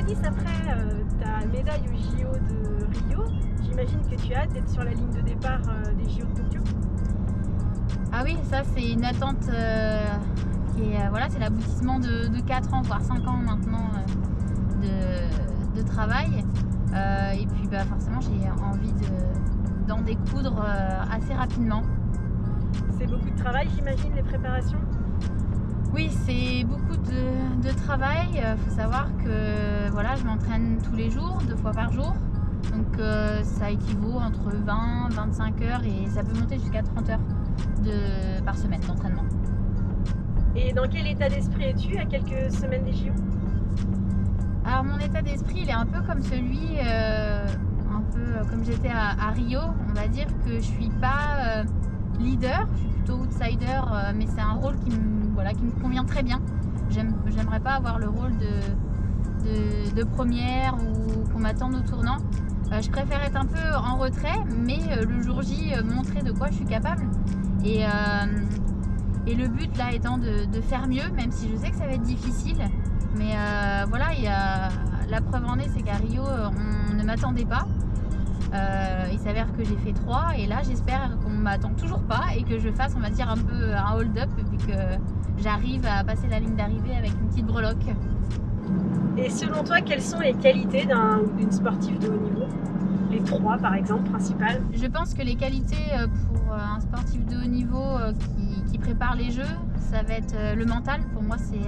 Gladys, après ta médaille au JO de Rio, j'imagine que tu as hâte d'être sur la ligne de départ des JO de Tokyo. Ah oui, ça c'est une attente qui est, voilà, c'est l'aboutissement de 4 ans, voire 5 ans maintenant de travail. Et puis forcément j'ai envie d'en découdre assez rapidement. C'est beaucoup de travail, j'imagine, les préparations? Oui, c'est beaucoup de travail. Il faut savoir que voilà, je m'entraîne tous les jours, 2 fois par jour. Donc ça équivaut entre 20 25 heures et ça peut monter jusqu'à 30 heures par semaine d'entraînement. Et dans quel état d'esprit es-tu à quelques semaines des JO? Alors mon état d'esprit, il est un peu comme celui, un peu comme j'étais à Rio. On va dire que je suis pas leader, je suis plutôt outsider, mais c'est un rôle qui me convient très bien. J'aimerais pas avoir le rôle de première ou qu'on m'attende au tournant. Je préfère être un peu en retrait, mais le jour J, montrer de quoi je suis capable. Et le but là étant de faire mieux, même si je sais que ça va être difficile. Mais voilà, la preuve en est, c'est qu'à Rio, on ne m'attendait pas. Il s'avère que j'ai fait 3 et là j'espère qu'on m'attend toujours pas et que je fasse, on va dire, un peu un hold-up et puis que j'arrive à passer la ligne d'arrivée avec une petite breloque. Et selon toi, quelles sont les qualités d'une sportive de haut niveau? Les 3 par exemple, principales. Je pense que les qualités pour un sportif de haut niveau qui prépare les jeux, ça va être le mental. Pour moi, c'est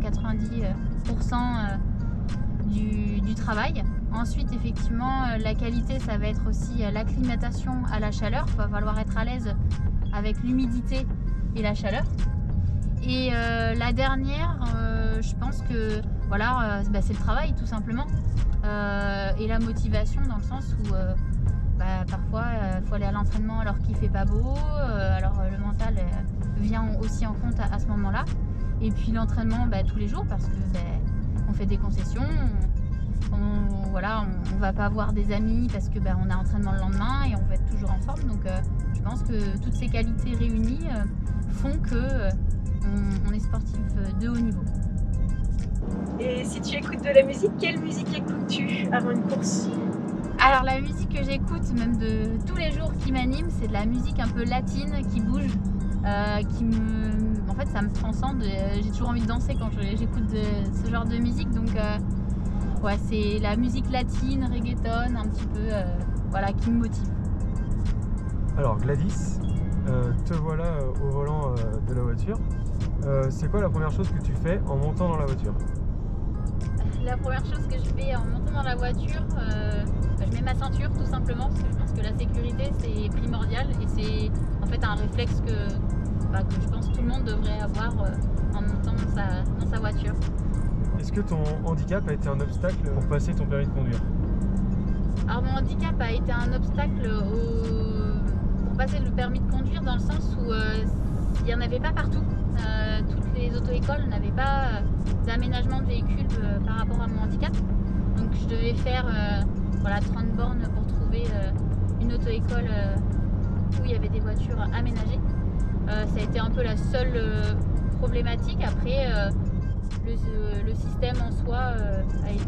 90% du travail. Ensuite, effectivement, la qualité, ça va être aussi l'acclimatation à la chaleur. Il va falloir être à l'aise avec l'humidité et la chaleur. Et la dernière, je pense que voilà, c'est le travail tout simplement. Et la motivation dans le sens où parfois il faut aller à l'entraînement alors qu'il fait pas beau. Alors le mental vient aussi en compte à ce moment-là. Et puis l'entraînement tous les jours parce que on fait des concessions. On va pas voir des amis parce que on a entraînement le lendemain et on va être toujours en forme. Donc je pense que toutes ces qualités réunies font que on est sportif de haut niveau. Et si tu écoutes de la musique, quelle musique écoutes-tu avant une course? Alors la musique que j'écoute, même de tous les jours qui m'anime, c'est de la musique un peu latine qui bouge, en fait ça me transcende. J'ai toujours envie de danser quand j'écoute ce genre de musique, donc ouais, c'est la musique latine, reggaeton, un petit peu, qui me motive. Alors Gladys, te voilà au volant de la voiture. C'est quoi la première chose que tu fais en montant dans la voiture? La première chose que je fais en montant dans la voiture, je mets ma ceinture tout simplement parce que je pense que la sécurité c'est primordial et c'est en fait un réflexe que je pense tout le monde devrait avoir en montant dans sa voiture. Est-ce que ton handicap a été un obstacle pour passer ton permis de conduire? Alors mon handicap a été un obstacle pour passer le permis de conduire dans le sens où il n'y en avait pas partout. Toutes les auto-écoles n'avaient pas d'aménagement de véhicules par rapport à mon handicap. Donc je devais faire 30 bornes pour trouver une auto-école où il y avait des voitures aménagées. Ça a été un peu la seule problématique. Après, le système en soi est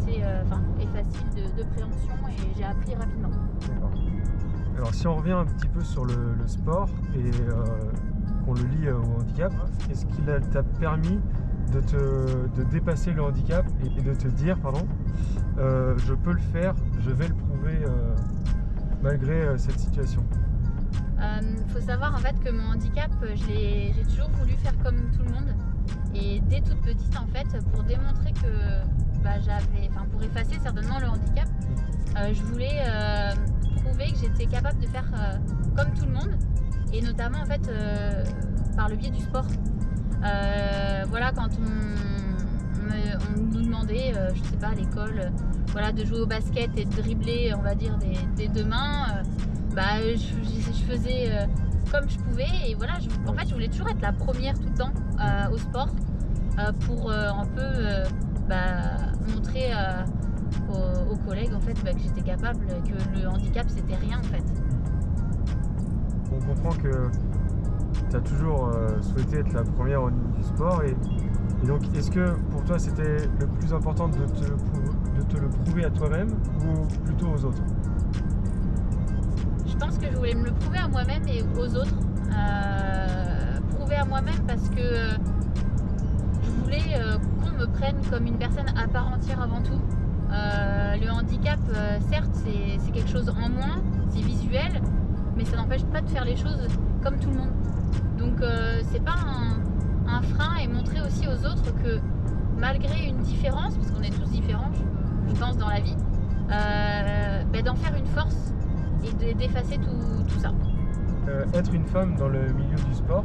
facile de préhension et j'ai appris rapidement. D'accord. Alors si on revient un petit peu sur le sport et qu'on le lie au handicap, est-ce qu'il t'a permis de dépasser le handicap et de te dire je peux le faire, je vais le prouver malgré cette situation? Faut savoir en fait que mon handicap, j'ai toujours voulu faire comme tout le monde. Et dès toute petite en fait, pour démontrer que pour effacer certainement le handicap, je voulais prouver que j'étais capable de faire comme tout le monde. Et notamment en fait par le biais du sport. Quand on nous demandait, je sais pas, à l'école, de jouer au basket et de dribbler, on va dire, des 2 mains, je faisais comme je pouvais et je voulais toujours être la première tout le temps au sport pour un peu montrer aux collègues en fait que j'étais capable, que le handicap c'était rien en fait. On comprend que tu as toujours souhaité être la première au niveau du sport et donc est-ce que pour toi c'était le plus important de de te le prouver à toi-même ou plutôt aux autres? Je pense que je voulais me le prouver à moi-même et aux autres. Prouver à moi-même parce que je voulais qu'on me prenne comme une personne à part entière avant tout. Le handicap, certes, c'est quelque chose en moins, c'est visuel, mais ça n'empêche pas de faire les choses comme tout le monde. Donc c'est pas un frein, et montrer aussi aux autres que malgré une différence, parce qu'on est tous différents, je pense, dans la vie, d'en faire une force et d'effacer tout ça. Être une femme dans le milieu du sport,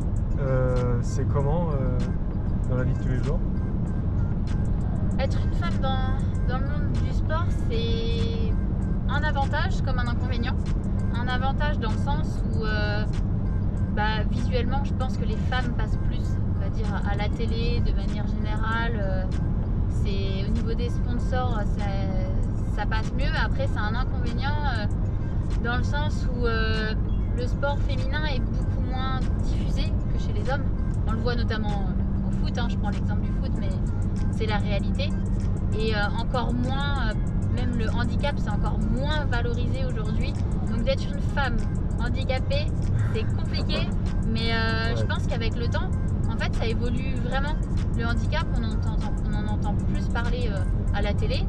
c'est comment dans la vie de tous les jours? Être une femme dans le monde du sport, c'est un avantage comme un inconvénient. Un avantage dans le sens où visuellement, je pense que les femmes passent plus, on va dire, à la télé de manière générale. C'est au niveau des sponsors, ça passe mieux. Après, c'est un inconvénient dans le sens où le sport féminin est beaucoup moins diffusé que chez les hommes. On le voit notamment au foot, je prends l'exemple du foot, mais c'est la réalité. Et encore moins, même le handicap, c'est encore moins valorisé aujourd'hui. Donc d'être une femme handicapée, c'est compliqué, mais je pense qu'avec le temps, en fait, ça évolue vraiment. Le handicap, on en entend plus parler à la télé.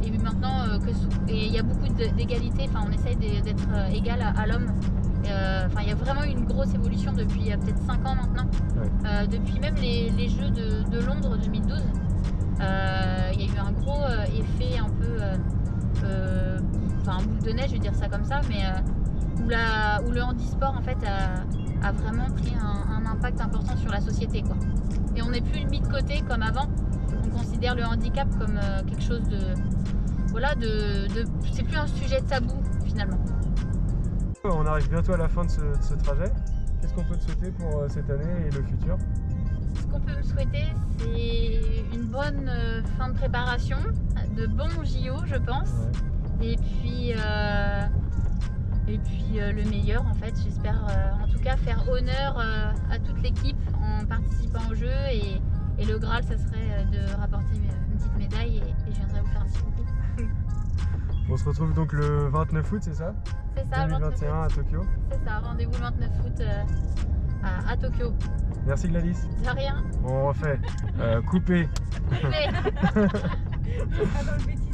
Et maintenant, il y a beaucoup d'égalité, on essaye d'être égal à l'homme. Il y a vraiment une grosse évolution depuis peut-être 5 ans maintenant. Ouais. Depuis même les Jeux de Londres 2012, il y a eu un gros effet un peu, boule de neige, je vais dire ça comme ça, mais où le handisport en fait a vraiment pris un impact important sur la société, quoi. Et on n'est plus mis de côté comme avant. On considère le handicap comme quelque chose c'est plus un sujet tabou finalement. On arrive bientôt à la fin de ce trajet. Qu'est-ce qu'on peut te souhaiter pour cette année et le futur? Ce qu'on peut me souhaiter, c'est une bonne fin de préparation, de bons JO, je pense. Ouais. Et puis le meilleur, en fait. J'espère en tout cas faire honneur à toute l'équipe en participant au jeu. Et le Graal, ça serait de rapporter une petite médaille et je viendrai vous faire un petit coucou. On se retrouve donc le 29 août, c'est ça? C'est ça, 2021 à Tokyo. C'est ça, rendez-vous le 29 août à Tokyo. Merci Gladys. De rien. On refait. Coupé. Coupé. Ça sera dans le bêtisier.